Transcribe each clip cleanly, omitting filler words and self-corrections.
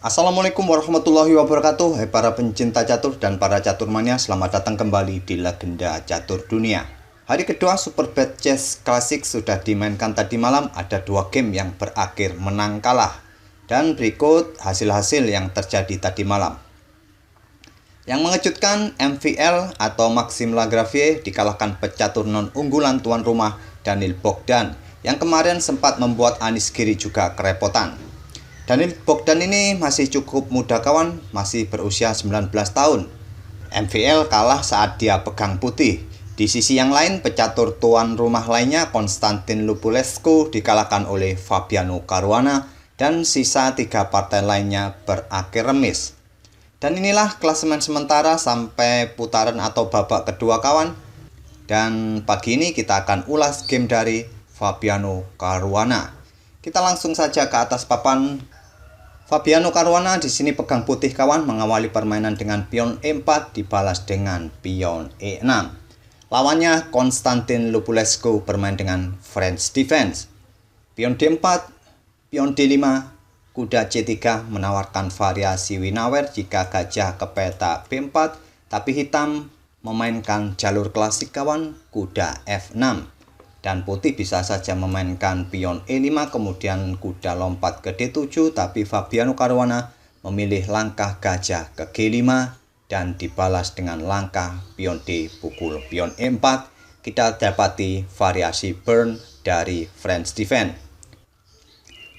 Assalamualaikum warahmatullahi wabarakatuh. Hai para pencinta catur dan para caturmania, selamat datang kembali di Legenda Catur Dunia. Hari kedua Super Bet Chess Classic sudah dimainkan tadi malam. Ada dua game yang berakhir menang kalah. Dan berikut hasil-hasil yang terjadi tadi malam. Yang mengejutkan, MVL atau Maxime Lagravière dikalahkan pecatur non-unggulan tuan rumah Daniil Bogdan, yang kemarin sempat membuat Anish Giri juga kerepotan. Daniil Bogdan ini masih cukup muda kawan, masih berusia 19 tahun. MVL kalah saat dia pegang putih. Di sisi yang lain, pecatur tuan rumah lainnya Constantin Lupulescu dikalahkan oleh Fabiano Caruana dan sisa 3 partai lainnya berakhir remis. Dan inilah klasemen sementara sampai putaran atau babak kedua kawan. Dan pagi ini kita akan ulas game dari Fabiano Caruana. Kita langsung saja ke atas papan. Fabiano Caruana di sini pegang putih kawan, mengawali permainan dengan pion E4 dibalas dengan pion E6. Lawannya Constantin Lupulescu bermain dengan French defense. Pion D4, pion D5, kuda C3 menawarkan variasi Winawer jika gajah ke peta B4, tapi hitam memainkan jalur klasik kawan, kuda F6. Dan putih bisa saja memainkan pion E5 kemudian kuda lompat ke D7, tapi Fabiano Caruana memilih langkah gajah ke G5 dan dibalas dengan langkah pion D pukul pion E4. Kita dapati variasi burn dari French defense.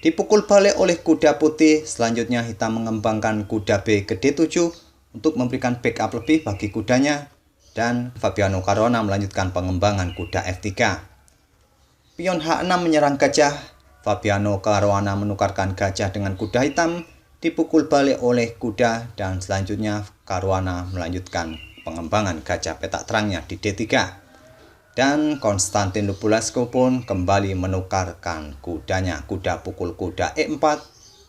Dipukul balik oleh kuda putih, selanjutnya hitam mengembangkan kuda B ke D7 untuk memberikan backup lebih bagi kudanya, dan Fabiano Caruana melanjutkan pengembangan kuda F3. Pion H6 menyerang gajah. Fabiano Caruana menukarkan gajah dengan kuda hitam, dipukul balik oleh kuda, dan selanjutnya Caruana melanjutkan pengembangan gajah petak terangnya di D3. Dan Constantin Lupulescu pun kembali menukarkan kudanya, kuda pukul kuda E4,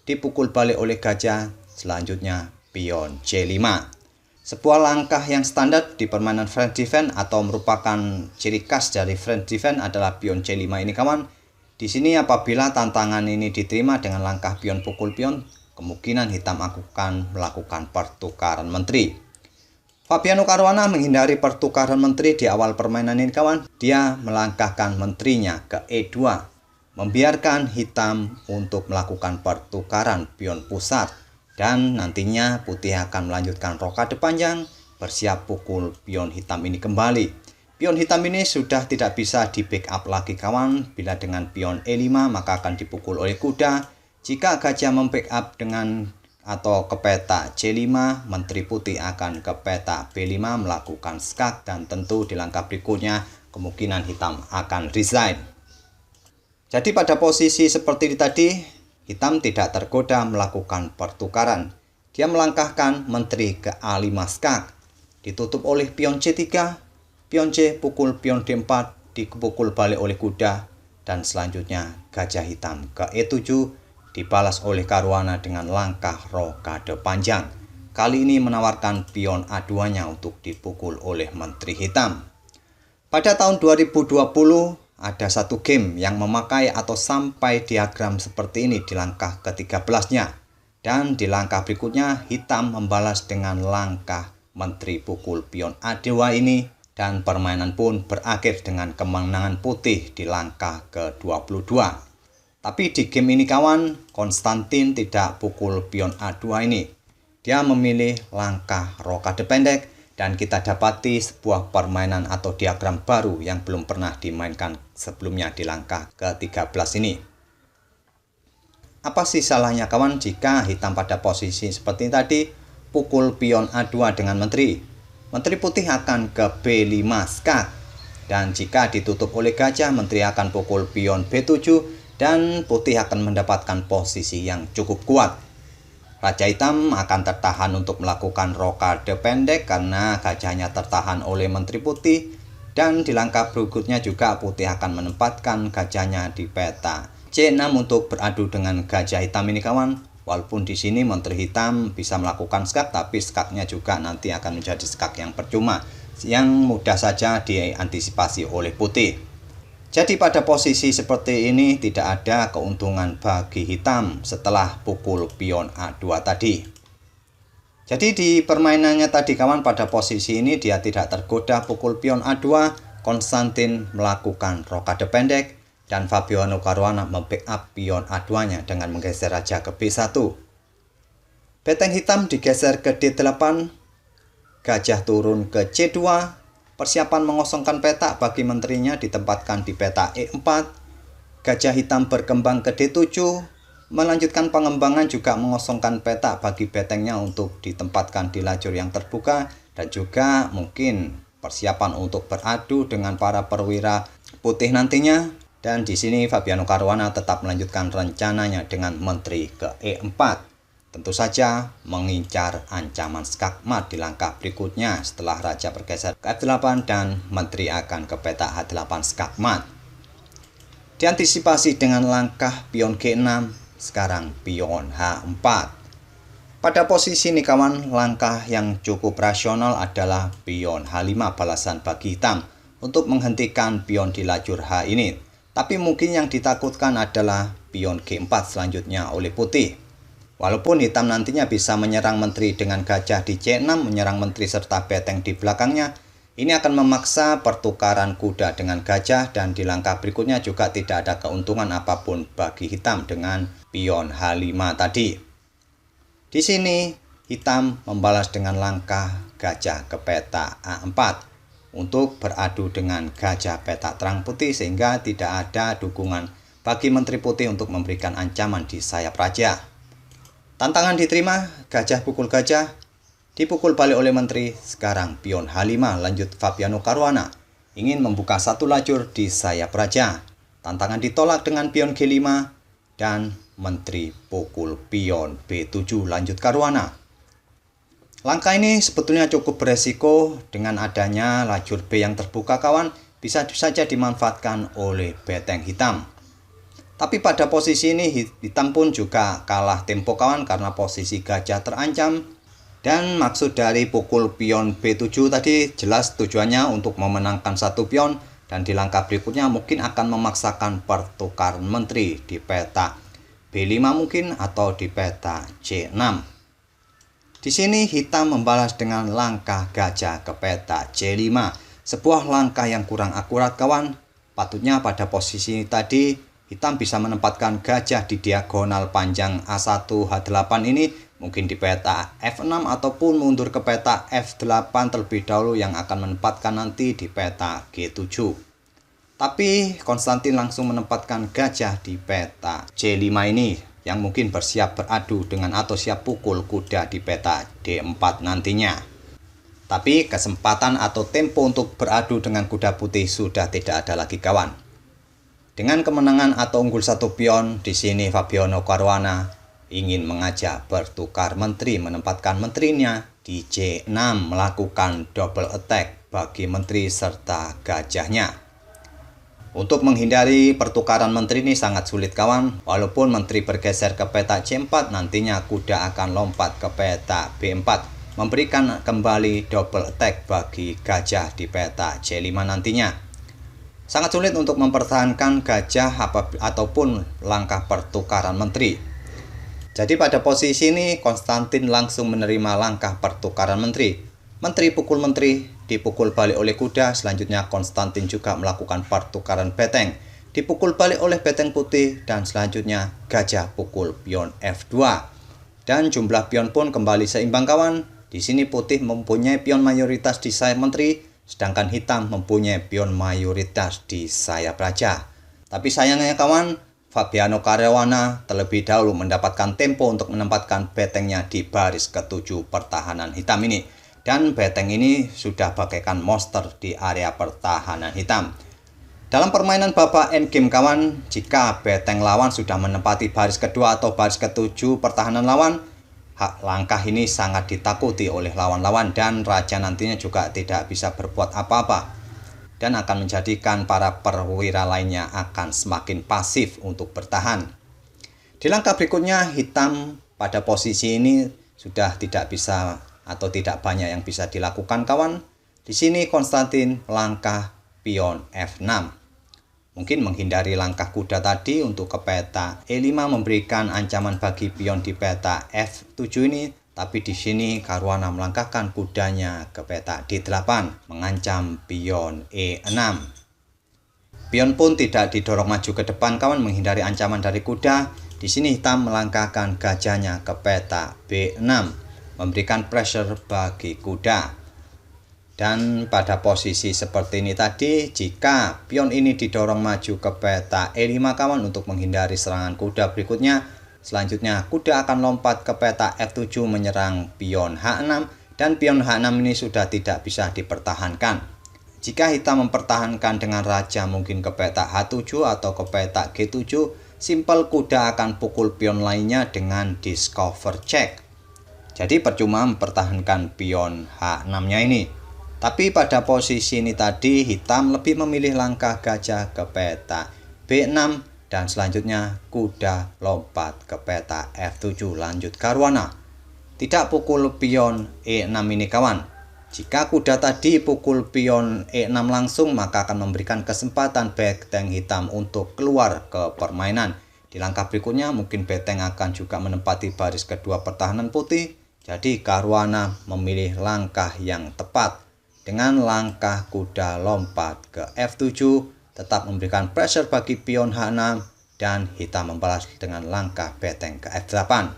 dipukul balik oleh gajah, selanjutnya pion C5. Sebuah langkah yang standar di permainan French defense atau merupakan ciri khas dari French defense adalah pion C5 ini kawan. Di sini apabila tantangan ini diterima dengan langkah pion pukul pion, kemungkinan hitam akan melakukan pertukaran menteri. Fabiano Caruana menghindari pertukaran menteri di awal permainan ini kawan. Dia melangkahkan menterinya ke E2, membiarkan hitam untuk melakukan pertukaran pion pusat. Dan nantinya putih akan melanjutkan rokade panjang, bersiap pukul pion hitam ini kembali. Pion hitam ini sudah tidak bisa di backup lagi kawan. Bila dengan pion E5 maka akan dipukul oleh kuda. Jika gajah membackup dengan atau ke peta C5, menteri putih akan ke peta B5 melakukan skak, dan tentu di langkah berikutnya kemungkinan hitam akan resign. Jadi pada posisi seperti ini tadi, hitam tidak tergoda melakukan pertukaran. Dia melangkahkan menteri ke A5 skak, ditutup oleh pion C3, pion C pukul pion D4, dipukul balik oleh kuda, dan selanjutnya gajah hitam ke E7, dibalas oleh Caruana dengan langkah rokade panjang. Kali ini menawarkan pion A2-nya untuk dipukul oleh menteri hitam. Pada tahun 2020, ada satu game yang memakai atau sampai diagram seperti ini di langkah ke-13-nya. Dan di langkah berikutnya hitam membalas dengan langkah menteri pukul pion A2 ini. Dan permainan pun berakhir dengan kemenangan putih di langkah ke-22. Tapi di game ini kawan, Constantin tidak pukul pion A2 ini. Dia memilih langkah rokade pendek. Dan kita dapati sebuah permainan atau diagram baru yang belum pernah dimainkan sebelumnya di langkah ke-13 ini. Apa sih salahnya kawan jika hitam pada posisi seperti tadi pukul pion A2 dengan menteri? Menteri putih akan ke B5 skak. Dan jika ditutup oleh gajah, menteri akan pukul pion B7 dan putih akan mendapatkan posisi yang cukup kuat. Raja hitam akan tertahan untuk melakukan rokade pendek karena gajahnya tertahan oleh menteri putih. Dan di langkah berikutnya juga putih akan menempatkan gajahnya di peta C6 untuk beradu dengan gajah hitam ini kawan. Walaupun di sini menteri hitam bisa melakukan skak, tapi skaknya juga nanti akan menjadi skak yang percuma, yang mudah saja diantisipasi oleh putih. Jadi pada posisi seperti ini tidak ada keuntungan bagi hitam setelah pukul pion A2 tadi. Jadi di permainannya tadi kawan, pada posisi ini dia tidak tergoda pukul pion A2, Konstantin melakukan rokade pendek dan Fabiano Caruana membackup pion A2-nya dengan menggeser raja ke B1. Beteng hitam digeser ke D8, gajah turun ke C2, persiapan mengosongkan petak bagi menterinya ditempatkan di peta E4. Gajah hitam berkembang ke D7, melanjutkan pengembangan juga mengosongkan petak bagi betengnya untuk ditempatkan di lajur yang terbuka, dan juga mungkin persiapan untuk beradu dengan para perwira putih nantinya. Dan di sini Fabiano Caruana tetap melanjutkan rencananya dengan menteri ke E4. Tentu saja mengincar ancaman skakmat di langkah berikutnya setelah raja bergeser ke F8 dan menteri akan ke peta H8 skakmat. Diantisipasi dengan langkah pion G6, sekarang pion H4. Pada posisi ini kawan, langkah yang cukup rasional adalah pion H5 balasan bagi hitam untuk menghentikan pion di lajur H ini. Tapi mungkin yang ditakutkan adalah pion G4 selanjutnya oleh putih. Walaupun hitam nantinya bisa menyerang menteri dengan gajah di C6, menyerang menteri serta beteng di belakangnya, ini akan memaksa pertukaran kuda dengan gajah, dan di langkah berikutnya juga tidak ada keuntungan apapun bagi hitam dengan pion H5 tadi. Di sini hitam membalas dengan langkah gajah ke peta A4 untuk beradu dengan gajah peta terang putih, sehingga tidak ada dukungan bagi menteri putih untuk memberikan ancaman di sayap raja. Tantangan diterima, gajah pukul gajah, dipukul balik oleh menteri. Sekarang pion H5 lanjut Fabiano Caruana ingin membuka satu lajur di sayap raja. Tantangan ditolak dengan pion G5 dan menteri pukul pion B7 lanjut Caruana. Langkah ini sebetulnya cukup beresiko. Dengan adanya lajur B yang terbuka kawan, bisa saja dimanfaatkan oleh beteng hitam. Tapi pada posisi ini hitam pun juga kalah tempo kawan, karena posisi gajah terancam. Dan maksud dari pukul pion B7 tadi jelas tujuannya untuk memenangkan satu pion, dan di langkah berikutnya mungkin akan memaksakan pertukaran menteri di peta B5 mungkin, atau di peta C6. Di sini hitam membalas dengan langkah gajah ke peta C5, sebuah langkah yang kurang akurat kawan. Patutnya pada posisi ini tadi hitam bisa menempatkan gajah di diagonal panjang A1 H8 ini, mungkin di peta F6 ataupun mundur ke peta F8 terlebih dahulu yang akan menempatkan nanti di peta G7. Tapi Konstantin langsung menempatkan gajah di peta C5 ini, yang mungkin bersiap beradu dengan atau siap pukul kuda di peta D4 nantinya. Tapi kesempatan atau tempo untuk beradu dengan kuda putih sudah tidak ada lagi kawan. Dengan kemenangan atau unggul satu pion, di sini Fabiano Caruana ingin mengajak bertukar menteri, menempatkan menterinya di C6, melakukan double attack bagi menteri serta gajahnya. Untuk menghindari pertukaran menteri ini sangat sulit kawan. Walaupun menteri bergeser ke peta C4, nantinya kuda akan lompat ke peta B4, memberikan kembali double attack bagi gajah di peta C5 nantinya. Sangat sulit untuk mempertahankan gajah ataupun langkah pertukaran menteri. Jadi pada posisi ini Konstantin langsung menerima langkah pertukaran menteri. Menteri pukul menteri, dipukul balik oleh kuda. Selanjutnya Konstantin juga melakukan pertukaran beteng, dipukul balik oleh beteng putih, dan selanjutnya gajah pukul pion F2. Dan jumlah pion pun kembali seimbang kawan. Di sini putih mempunyai pion mayoritas di sayap menteri, sedangkan hitam mempunyai pion mayoritas di sayap raja. Tapi sayangnya kawan, Fabiano Caruana terlebih dahulu mendapatkan tempo untuk menempatkan betengnya di baris ke-7 pertahanan hitam ini. Dan beteng ini sudah bagaikan monster di area pertahanan hitam. Dalam permainan babak endgame kawan, jika beteng lawan sudah menempati baris kedua atau baris ke-7 pertahanan lawan, langkah ini sangat ditakuti oleh lawan-lawan, dan raja nantinya juga tidak bisa berbuat apa-apa, dan akan menjadikan para perwira lainnya akan semakin pasif untuk bertahan. Di langkah berikutnya hitam pada posisi ini sudah tidak bisa atau tidak banyak yang bisa dilakukan kawan. Di sini Konstantin langkah pion F6. Mungkin menghindari langkah kuda tadi untuk ke peta E5 memberikan ancaman bagi pion di peta F7 ini, tapi di sini Caruana melangkahkan kudanya ke peta D8 mengancam pion E6. Pion pun tidak didorong maju ke depan kawan menghindari ancaman dari kuda. Di sini hitam melangkahkan gajahnya ke peta B6 memberikan pressure bagi kuda. Dan pada posisi seperti ini tadi, jika pion ini didorong maju ke peta E5 kawan untuk menghindari serangan kuda berikutnya, selanjutnya kuda akan lompat ke peta F7 menyerang pion H6 dan pion H6 ini sudah tidak bisa dipertahankan. Jika hitam mempertahankan dengan raja mungkin ke peta H7 atau ke peta G7, simpel kuda akan pukul pion lainnya dengan discover check. Jadi percuma mempertahankan pion H6-nya ini. Tapi pada posisi ini tadi hitam lebih memilih langkah gajah ke peta B6 dan selanjutnya kuda lompat ke peta F7 lanjut Caruana. Tidak pukul pion E6 ini kawan. Jika kuda tadi pukul pion E6 langsung maka akan memberikan kesempatan benteng hitam untuk keluar ke permainan. Di langkah berikutnya mungkin benteng akan juga menempati baris kedua pertahanan putih. Jadi Caruana memilih langkah yang tepat. Dengan langkah kuda lompat ke F7 tetap memberikan pressure bagi pion H6 dan hitam membalas dengan langkah benteng ke F8.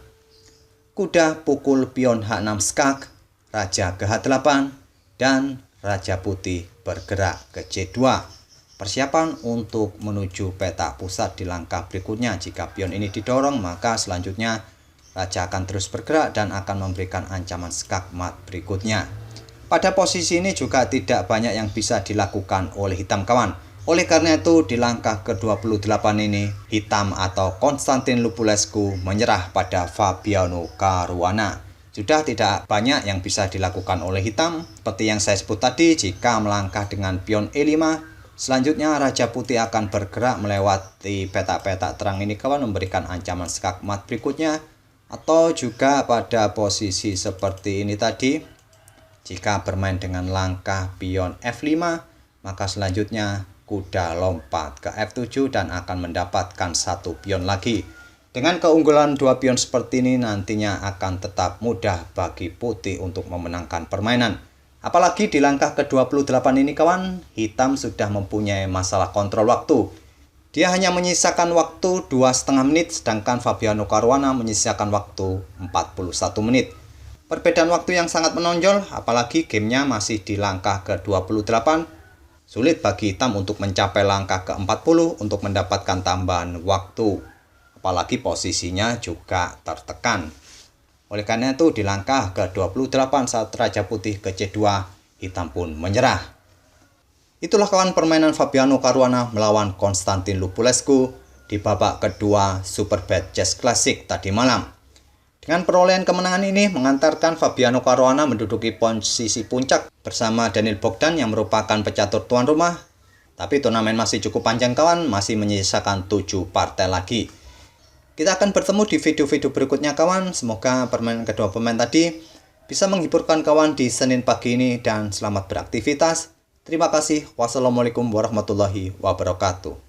Kuda pukul pion H6 skak, raja ke H8 dan raja putih bergerak ke C2. Persiapan untuk menuju peta pusat di langkah berikutnya. Jika pion ini didorong maka selanjutnya raja akan terus bergerak dan akan memberikan ancaman skak mat berikutnya. Pada posisi ini juga tidak banyak yang bisa dilakukan oleh hitam kawan. Oleh karena itu di langkah ke-28 ini hitam atau Konstantin Lupulescu menyerah pada Fabiano Caruana. Sudah tidak banyak yang bisa dilakukan oleh hitam. Seperti yang saya sebut tadi, jika melangkah dengan pion E5, selanjutnya raja putih akan bergerak melewati petak-petak terang ini kawan memberikan ancaman skak mat berikutnya. Atau juga pada posisi seperti ini tadi, jika bermain dengan langkah pion F5, maka selanjutnya kuda lompat ke F7 dan akan mendapatkan satu pion lagi. Dengan keunggulan dua pion seperti ini nantinya akan tetap mudah bagi putih untuk memenangkan permainan. Apalagi di langkah ke-28 ini kawan, hitam sudah mempunyai masalah kontrol waktu. Dia hanya menyisakan waktu 2,5 menit, sedangkan Fabiano Caruana menyisakan waktu 41 menit. Perbedaan waktu yang sangat menonjol, apalagi gamenya masih di langkah ke-28. Sulit bagi hitam untuk mencapai langkah ke-40 untuk mendapatkan tambahan waktu. Apalagi posisinya juga tertekan. Oleh karena itu di langkah ke-28 saat raja putih ke C2, hitam pun menyerah. Itulah kawan permainan Fabiano Caruana melawan Konstantin Lupulescu di babak kedua Superbet Chess Classic tadi malam. Dengan perolehan kemenangan ini mengantarkan Fabiano Caruana menduduki posisi puncak bersama Daniil Bogdan yang merupakan pecatur tuan rumah. Tapi turnamen masih cukup panjang kawan, masih menyisakan 7 partai lagi. Kita akan bertemu di video-video berikutnya kawan. Semoga permainan kedua pemain tadi bisa menghiburkan kawan di Senin pagi ini dan selamat beraktivitas. Terima kasih. Wassalamualaikum warahmatullahi wabarakatuh.